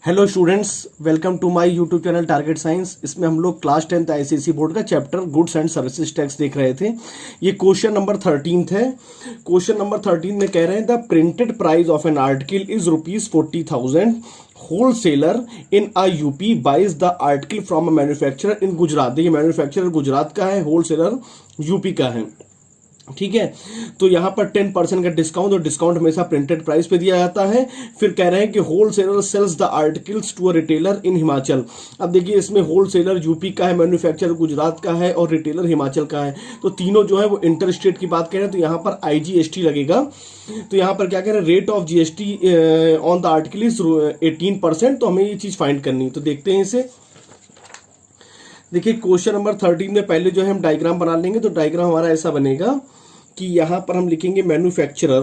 Hello students, welcome to my YouTube channel target science. इसमें हम लोग क्लास 10th आईसीएसई बोर्ड का chapter goods and services tax देख रहे थे। ये क्वेश्चन नंबर 13 है। क्वेश्चन नंबर 13 में कह रहे हैं the printed price of an article is ₹40,000। Wholesaler in a UP buys the article from a manufacturer in Gujarat. देखिए, मैन्युफैक्चरर गुजरात का है, होलसेलर यूपी का है। ठीक है, तो यहां पर 10% का डिस्काउंट, और डिस्काउंट हमेशा प्रिंटेड प्राइस पे दिया जाता है। फिर कह रहे हैं कि wholesaler sells the articles to a retailer in Himachal. अब देखिए, इसमें होलसेलर यूपी का है, मैन्युफैक्चरर गुजरात का है और रिटेलर हिमाचल का है। तो तीनों जो है वो इंटर स्टेट की बात करें तो यहां पर आईजीएसटी लगेगा। तो यहां पर क्या कह रहे हैं, rate of GST on the article is 18%। तो हमें ये चीज फाइंड करनी है, तो देखते हैं इसे। देखिए, क्वेश्चन नंबर 13 में पहले जो है हम डायग्राम बना लेंगे। तो डायग्राम हमारा ऐसा बनेगा कि यहां पर हम लिखेंगे मैन्युफैक्चरर,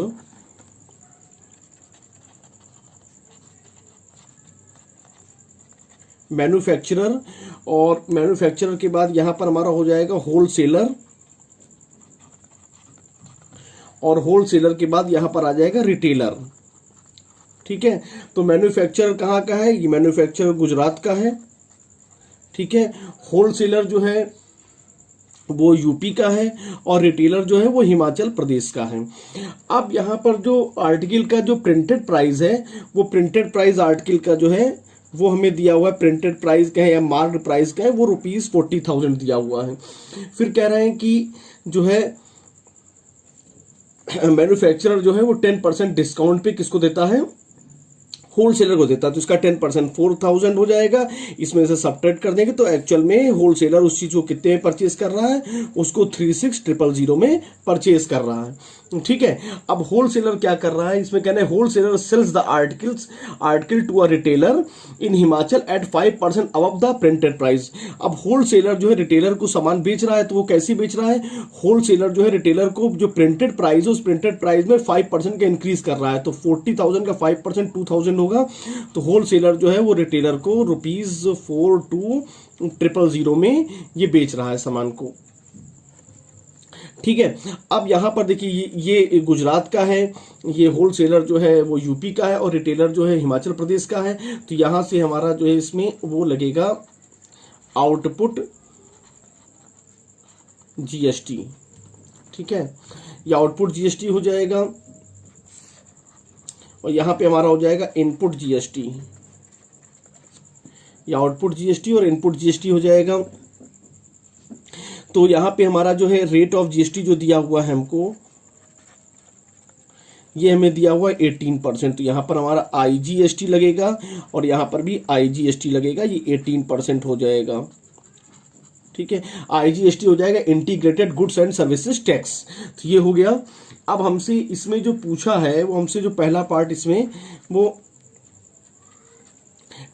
और मैन्युफैक्चरर के बाद यहां पर हमारा हो जाएगा होलसेलर, और होलसेलर के बाद यहां पर आ जाएगा रिटेलर। ठीक है, तो मैन्युफैक्चरर कहां का है, ये मैन्युफैक्चरर गुजरात का है। ठीक है, होलसेलर जो है वो यूपी का है, और रिटेलर जो है वो हिमाचल प्रदेश का है। अब यहाँ पर जो आर्टिकल का जो प्रिंटेड प्राइस है, वो प्रिंटेड प्राइस आर्टिकल का जो है वो हमें दिया हुआ है। प्रिंटेड प्राइस का है या मार्क्ड प्राइस का है, वो ₹40,000 दिया हुआ है। फिर कह रहे हैं कि जो है मैन्युफैक्चरर जो है वो 10% डिस्काउंट पे किसको देता है, होलसेलर को देता है। तो इसका 10% 4,000 हो जाएगा। इसमें से सब्ट्रैक्ट कर देंगे तो एक्चुअल में होलसेलर उस चीज को कितने में परचेज कर रहा है, उसको 36,000 में परचेज कर रहा है। ठीक है, अब होलसेलर क्या कर रहा है, इसमें कहना है wholesaler sells the article to a retailer in Himachal at 5% above the printed price. अब होलसेलर जो है रिटेलर को सामान बेच रहा है, तो वो कैसे बेच रहा है, होलसेलर जो है रिटेलर को जो प्रिंटेड प्राइस है उस प्रिंटेड प्राइस में 5% का इंक्रीज कर रहा है। तो 40,000 का 5% 2,000 होगा। तो होलसेलर जो है वो रिटेलर को ₹42,000 में ये बेच रहा है सामान को। ठीक है, अब यहां पर देखिए, ये गुजरात का है, ये होलसेलर जो है वो यूपी का है, और रिटेलर जो है हिमाचल प्रदेश का है। तो यहां से हमारा जो है इसमें वो लगेगा आउटपुट जीएसटी। ठीक है, ये आउटपुट जीएसटी हो जाएगा, और यहां पे हमारा हो जाएगा इनपुट जीएसटी। ये आउटपुट जीएसटी और इनपुट जीएसटी हो जाएगा। तो यहां पे हमारा जो है रेट ऑफ जीएसटी जो दिया हुआ है हमको, ये हमें दिया हुआ है 18%। तो यहां पर हमारा आईजीएसटी लगेगा, और यहां पर भी आईजीएसटी लगेगा, ये 18% हो जाएगा। ठीक है, आईजीएसटी हो जाएगा integrated goods and services tax. तो ये हो गया। अब हमसे इसमें जो पूछा है, वो हमसे जो पहला पार्ट इसमें, वो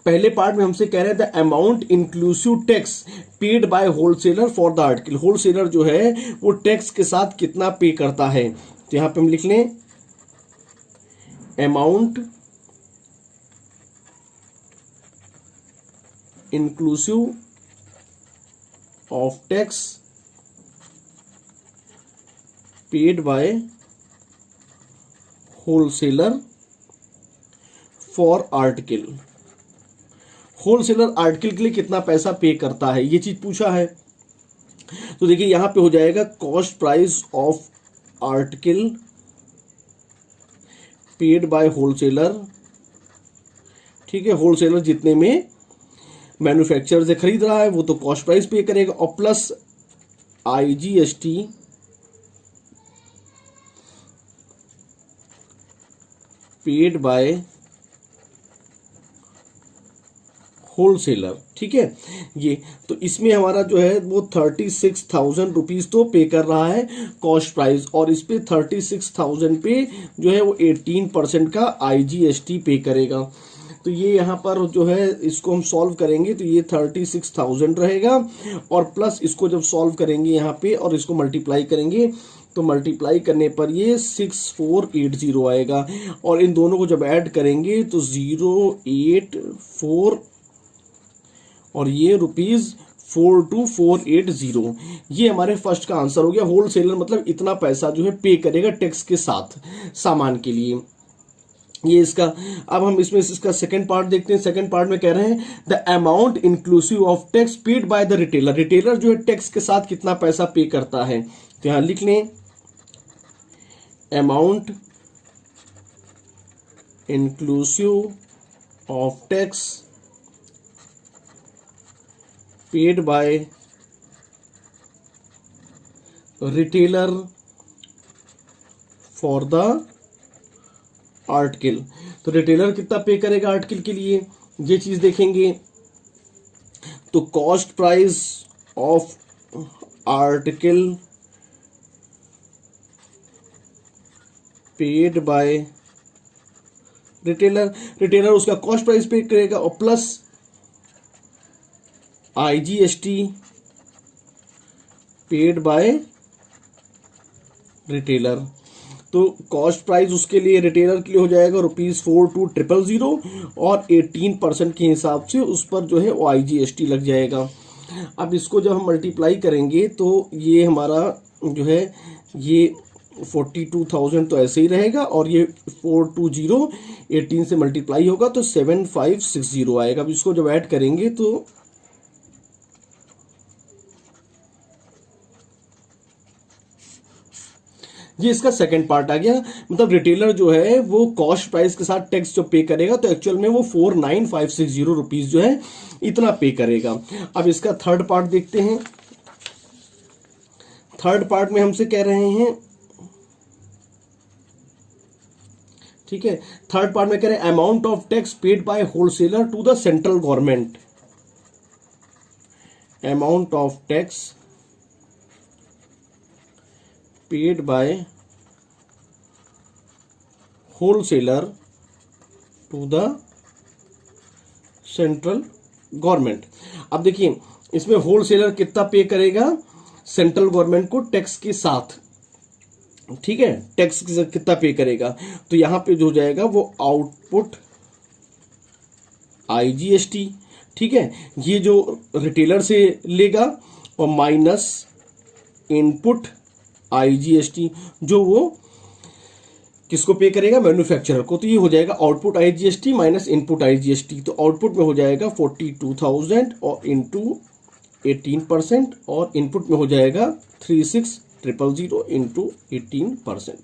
पहले पार्ट में हमसे कह रहे थे amount inclusive tax paid by wholesaler for the article. Wholesaler जो है वो टैक्स के साथ कितना पे करता है। तो यहां पे हम लिख लें amount inclusive of tax paid by wholesaler for article. Wholesaler article के लिए कितना पैसा पे करता है, ये चीज पूछा है। तो देखिए, यहां पे हो जाएगा cost price of article paid by wholesaler. ठीक है, होलसेलर जितने में मैन्युफैक्चरर से खरीद रहा है वो तो कॉस्ट प्राइस पे करेगा, और plus IGST paid by wholesaler. ठीक है, ये तो इसमें हमारा जो है वो 36,000 रुपीज तो पे कर रहा है कॉस्ट प्राइस, और इस पे 36,000 पे जो है वो 18% का आईजीएसटी पे करेगा। तो ये यहाँ पर जो है इसको हम सॉल्व करेंगे तो ये 36,000 रहेगा, और प्लस इसको जब सॉल्व करेंगे यहाँ पे और इसको मल्टीप्लाई करेंगे तो मल्टीप्लाई करने पर ये 6480 आएगा, और इन दोनों को जब ऐड करेंगे तो 084 और ये ₹42,480। ये हमारे फर्स्ट का आंसर हो गया। होलसेलर मतलब इतना पैसा जो है पे करेगा टैक्स के साथ सामान के लिए। ये इसका, अब हम इसमें इसका सेकंड पार्ट देखते हैं। सेकंड पार्ट में कह रहे हैं the amount inclusive of tax paid by the retailer. Retailer जो है टैक्स के साथ कितना पैसा पे करता है, तो यहां लिख लें amount inclusive of tax paid bye retailer for the article. तो रिटेलर कितना पे करेगा आर्टिकल के लिए, ये चीज देखेंगे। तो cost price of article paid by retailer, retailer उसका कॉस्ट प्राइस पे करेगा और plus IGST paid by retailer. तो कॉस्ट प्राइस उसके लिए रिटेलर के लिए हो जाएगा ₹42,000 और 18% के हिसाब से उस पर जो है वो आईजीएसटी लग जाएगा। अब इसको जब हम मल्टीप्लाई करेंगे तो ये हमारा जो है ये 42,000 तो ऐसे ही रहेगा और ये 420 18 से मल्टीप्लाई होगा तो 7560 आएगा। अब इसको जब ऐड करेंगे तो ये इसका सेकंड पार्ट आ गया। मतलब रिटेलर जो है वो कॉस्ट प्राइस के साथ टैक्स जो पे करेगा तो एक्चुअल में वो 49,560 रुपीज जो है इतना पे करेगा। अब इसका थर्ड पार्ट देखते हैं। थर्ड पार्ट में हमसे कह रहे हैं, ठीक है, थर्ड पार्ट में कह रहे हैं amount of tax paid by wholesaler to the central government. Amount of tax paid by wholesaler to the central government. अब देखिए इसमें होलसेलर कितना पे करेगा सेंट्रल गवर्नमेंट को टैक्स के साथ, ठीक है, टैक्स कितना पे करेगा। तो यहां पे जो जाएगा वो आउटपुट आईजीएसटी, ठीक है, ये जो रिटेलर से लेगा और माइनस इनपुट आईजीएसटी जो वो किसको पे करेगा, मैन्युफैक्चरर को। तो ये हो जाएगा output IGST minus input IGST. तो आउटपुट में हो जाएगा 42,000 और इंटू 18% और इनपुट में हो जाएगा 36,000 इंटू 18%।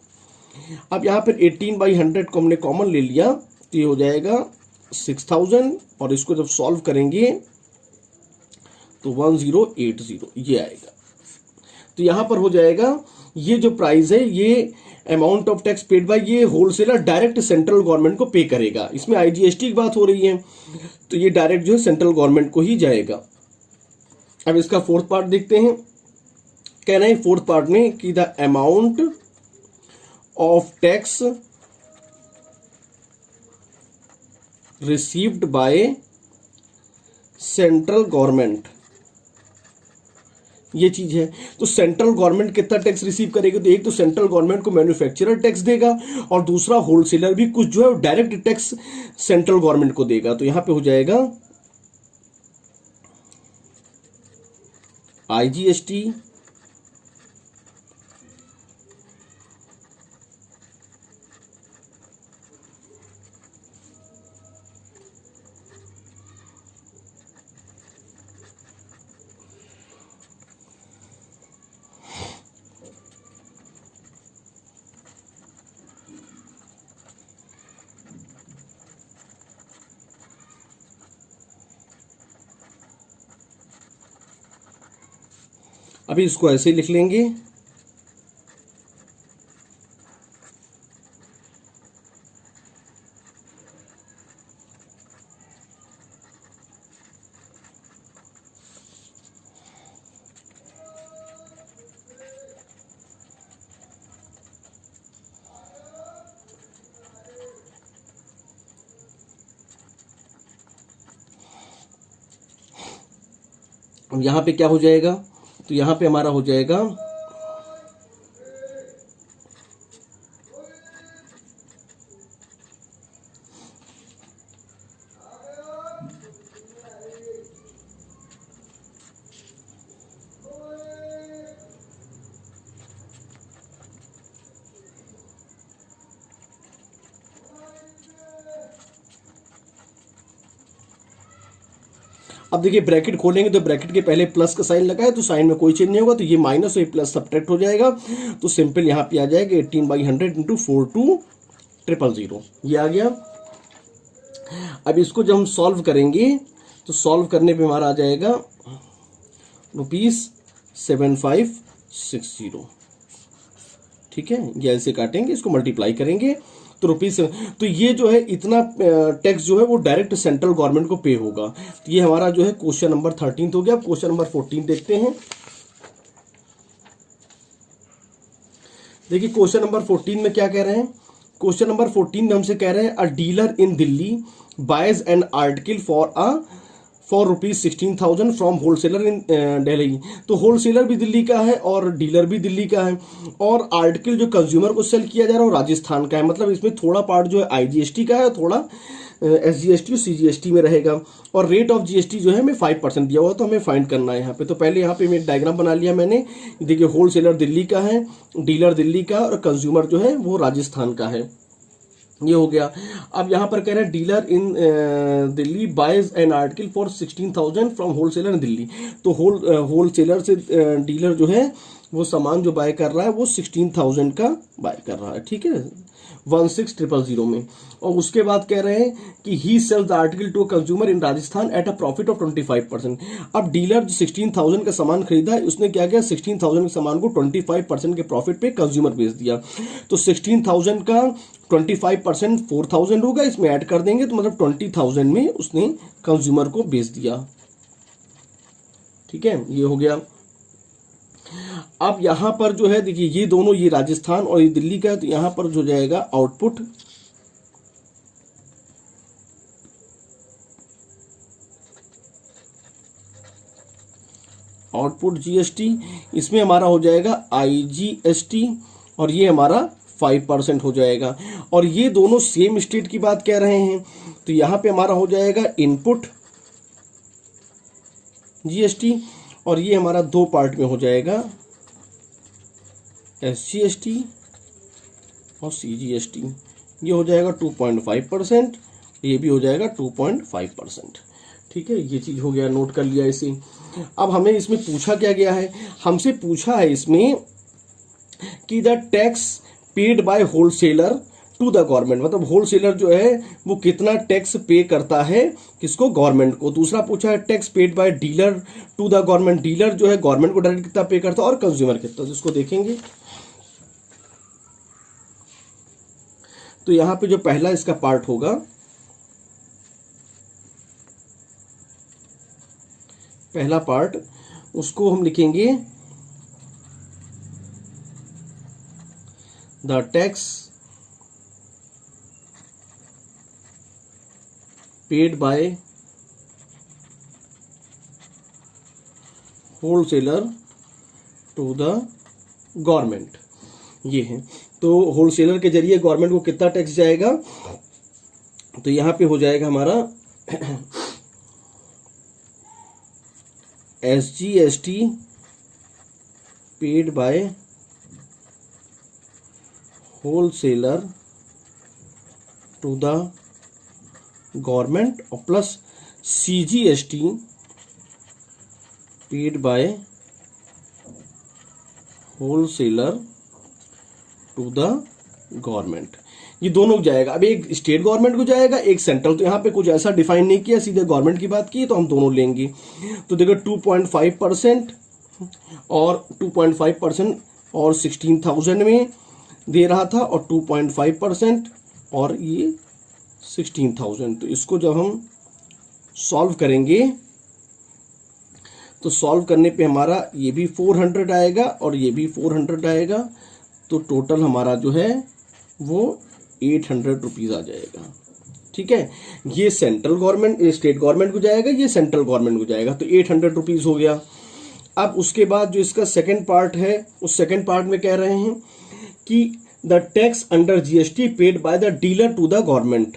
अब यहाँ पर 18/100 को हमने कॉमन ले लिया तो ये हो जाएगा 6,000 और इसको जब सॉल्व करेंगे तो 1080 ये आएगा। तो यहां पर हो जाएगा ये जो प्राइस है ये amount of tax paid bye ये होलसेलर डायरेक्ट सेंट्रल गवर्नमेंट को पे करेगा। इसमें आईजीएसटी की बात हो रही है तो ये डायरेक्ट जो है सेंट्रल गवर्नमेंट को ही जाएगा। अब इसका फोर्थ पार्ट देखते हैं। कह रहे हैं फोर्थ पार्ट में कि the amount of tax received by central government, ये चीज है। तो सेंट्रल गवर्नमेंट कितना टैक्स रिसीव करेगी, तो एक तो सेंट्रल गवर्नमेंट को मैन्युफैक्चरर टैक्स देगा और दूसरा होलसेलर भी कुछ जो है डायरेक्ट टैक्स सेंट्रल गवर्नमेंट को देगा। तो यहां पे हो जाएगा आईजीएसटी अभी इसको ऐसे ही लिख लेंगे। अब यहां पे क्या हो जाएगा, तो यहां पे हमारा हो जाएगा अब देखिए ब्रैकेट खोलेंगे तो ब्रैकेट के पहले प्लस का साइन लगा है तो साइन में कोई चेंज नहीं होगा, तो ये माइनस और ये प्लस सब्ट्रैक्ट हो जाएगा, तो सिंपल यहाँ पे आ जाएगा 18/100 इंटू 42,000 ये आ गया। अब इसको जब हम सॉल्व करेंगे तो सॉल्व करने पे हमारा आ जाएगा ₹7560। ठीक है, ये ऐसे काटेंगे, इसको मल्टीप्लाई करेंगे तो रुपीज, तो ये जो है इतना टैक्स जो है वो डायरेक्ट सेंट्रल गवर्नमेंट को पे होगा। तो ये हमारा जो है क्वेश्चन नंबर 13 हो गया। क्वेश्चन नंबर 14 देखते हैं। देखिए क्वेश्चन नंबर 14 में क्या कह रहे हैं। क्वेश्चन नंबर 14 में हमसे कह रहे हैं a dealer in Delhi buys an article for ₹16,000 from wholesaler in Delhi. तो होलसेलर भी दिल्ली का है और डीलर भी दिल्ली का है, और आर्टिकल जो कंज्यूमर को सेल किया जा रहा है वो राजस्थान का है। मतलब इसमें थोड़ा पार्ट जो है IGST का है, थोड़ा SGST और CGST में रहेगा, और रेट ऑफ GST जो है हमें 5% दिया हुआ, तो हमें फाइंड करना है यहाँ पे। तो पहले यहाँ पे मैं डायग्राम बना लिया मैंने। देखिए होलसेलर दिल्ली का है, डीलर दिल्ली का, और कंज्यूमर जो है वो राजस्थान का है, ये हो गया। अब यहाँ पर कह रहे हैं dealer in Delhi buys an article for 16,000 from wholesaler in Delhi. तो होलसेलर से डीलर जो है वो सामान जो बाय कर रहा है वो 16,000 का बाय कर रहा है, ठीक है, 16,000 में। और उसके बाद कह रहे हैं कि he sells the article to consumer in Rajasthan at a profit of 25%। अब डीलर जो 16,000 का सामान खरीदा है उसने क्या किया, 16,000 के सामान को 25% के प्रॉफिट पे कंज्यूमर बेच दिया। तो 16,000 का 25% 4,000 होगा, इसमें ऐड कर देंगे तो मतलब 20,000 में उसने कंज्यूमर को बेच दिया। ठीक है, ये हो गया। अब यहां पर जो है देखिए ये दोनों, ये राजस्थान और ये दिल्ली का है, तो यहां पर जो जाएगा आउटपुट GST, इसमें हमारा हो जाएगा IGST, और ये हमारा 5% हो जाएगा। और ये दोनों सेम स्टेट की बात कह रहे हैं, तो यहां पे हमारा हो जाएगा इनपुट GST, और ये हमारा दो पार्ट में हो जाएगा SGST और CGST। ये हो जाएगा 2.5%, ये भी हो जाएगा 2.5%। ठीक है, ये चीज हो गया, नोट कर लिया इसे। अब हमें इसमें पूछा क्या गया है, हमसे पूछा है इसमें कि the tax paid by wholesaler to the government, मतलब होलसेलर जो है वो कितना टैक्स पे करता है किसको, गवर्नमेंट को। दूसरा पूछा है tax paid by dealer to the government, dealer जो है गवर्नमेंट को डायरेक्ट कितना पे करता है, और कंज्यूमर कितना, तो इसको देखेंगे। तो यहां पे जो पहला इसका पार्ट होगा, पहला पार्ट, उसको हम लिखेंगे the tax paid by wholesaler to the government, ये है। तो होलसेलर के जरिए गवर्नमेंट को कितना टैक्स जाएगा, तो यहां पे हो जाएगा हमारा SGST paid by wholesaler to the government, और plus CGST paid by wholesaler to the government, ये दोनों जाएगा। अब एक स्टेट गवर्नमेंट को जाएगा, एक सेंट्रल, तो यहाँ पे कुछ ऐसा डिफाइन नहीं किया, सीधे गवर्नमेंट की बात की, तो हम दोनों लेंगे। तो देखो 2.5% और 2.5% और 16,000 में दे रहा था, और 2.5% और ये 16,000। तो इसको जब हम सॉल्व करेंगे तो सॉल्व करने पे हमारा ये भी 400 आएगा और ये भी 400 आएगा, तो टोटल हमारा जो है वो 800 रुपीज आ जाएगा। ठीक है, ये सेंट्रल गवर्नमेंट, स्टेट गवर्नमेंट को जाएगा, ये सेंट्रल गवर्नमेंट को जाएगा, तो 800 रुपीज हो गया। अब उसके बाद जो इसका सेकंड पार्ट है, उस सेकंड पार्ट में कह रहे हैं कि the tax under GST paid by the dealer to the government.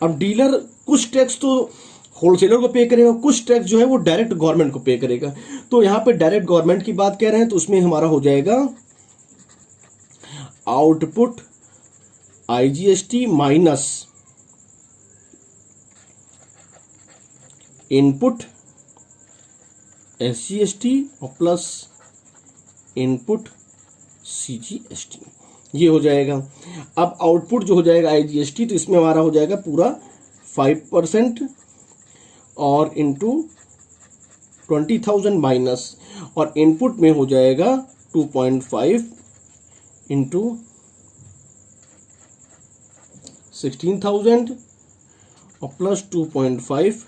अब डीलर कुछ टैक्स तो होलसेलर को पे करेगा, कुछ टैक्स जो है वो डायरेक्ट गवर्नमेंट को पे करेगा। तो यहाँ पे डायरेक्ट गवर्नमेंट की बात कह रहे हैं तो उसमें हमारा हो जाएगा output IGST minus input SGST और प्लस इनपुट सीजीएसटी, ये हो जाएगा। अब आउटपुट जो हो जाएगा आईजीएसटी, तो इसमें हमारा हो जाएगा पूरा 5% और इंटू 20,000 माइनस, और इनपुट में हो जाएगा 2.5 इंटू 16,000 और प्लस 2.5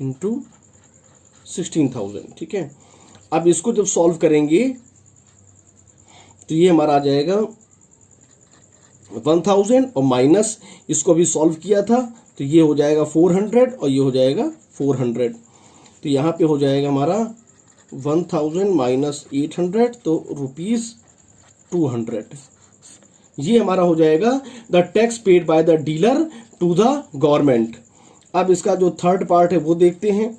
इंटू 16,000। ठीक है, अब इसको जब सॉल्व करेंगे तो ये हमारा आ जाएगा 1000 और माइनस इसको भी सॉल्व किया था तो ये हो जाएगा 400 और ये हो जाएगा 400। तो यहाँ पे हो जाएगा हमारा 1000 माइनस 800 तो ₹200। ये हमारा हो जाएगा the tax paid by the dealer to the government. अब इसका जो थर्ड पार्ट है वो देखते हैं।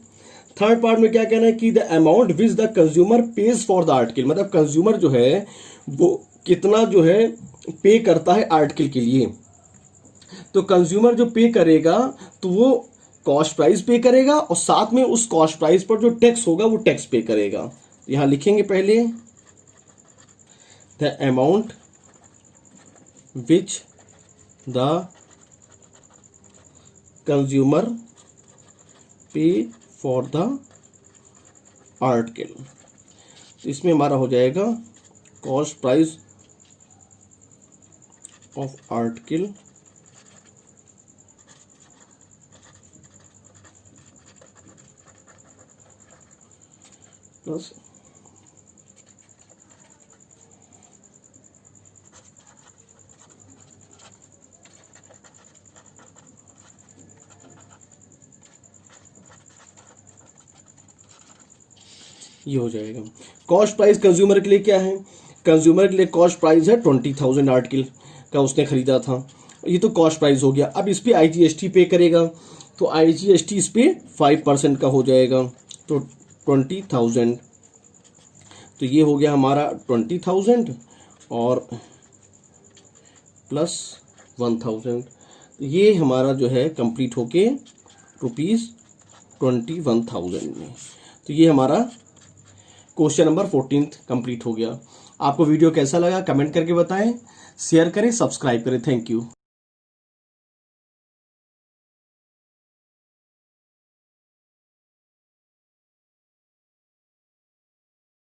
थर्ड पार्ट में क्या कहना है कि the amount which the consumer page for the article, मतलब कंज्यूमर जो है वो कितना जो है पे करता है आर्टिकल के लिए। तो कंज्यूमर जो पे करेगा तो वो कॉस्ट प्राइस पे करेगा और साथ में उस कॉस्ट प्राइस पर जो टैक्स होगा वो टैक्स पे करेगा। यहां लिखेंगे पहले the amount which the consumer पे फॉर द आर्टिकल, इसमें हमारा हो जाएगा cost price of article plus ये हो जाएगा। कॉस्ट प्राइस कंज्यूमर के लिए क्या है, कंज्यूमर के लिए कॉस्ट प्राइस है 20,000 आर्टिकल का उसने खरीदा था, ये तो कॉस्ट प्राइस हो गया। अब इस पे आईजीएसटी पे करेगा तो आईजीएसटी इस पे 5% का हो जाएगा तो 20,000, तो ये हो गया हमारा 20,000 और प्लस 1,000, ये हमारा जो है कंप्लीट होके ₹21,000 में। तो ये हमारा क्वेश्चन नंबर 14 कंप्लीट हो गया। आपको वीडियो कैसा लगा कमेंट करके बताएं, शेयर करें, सब्सक्राइब करें। Thank you.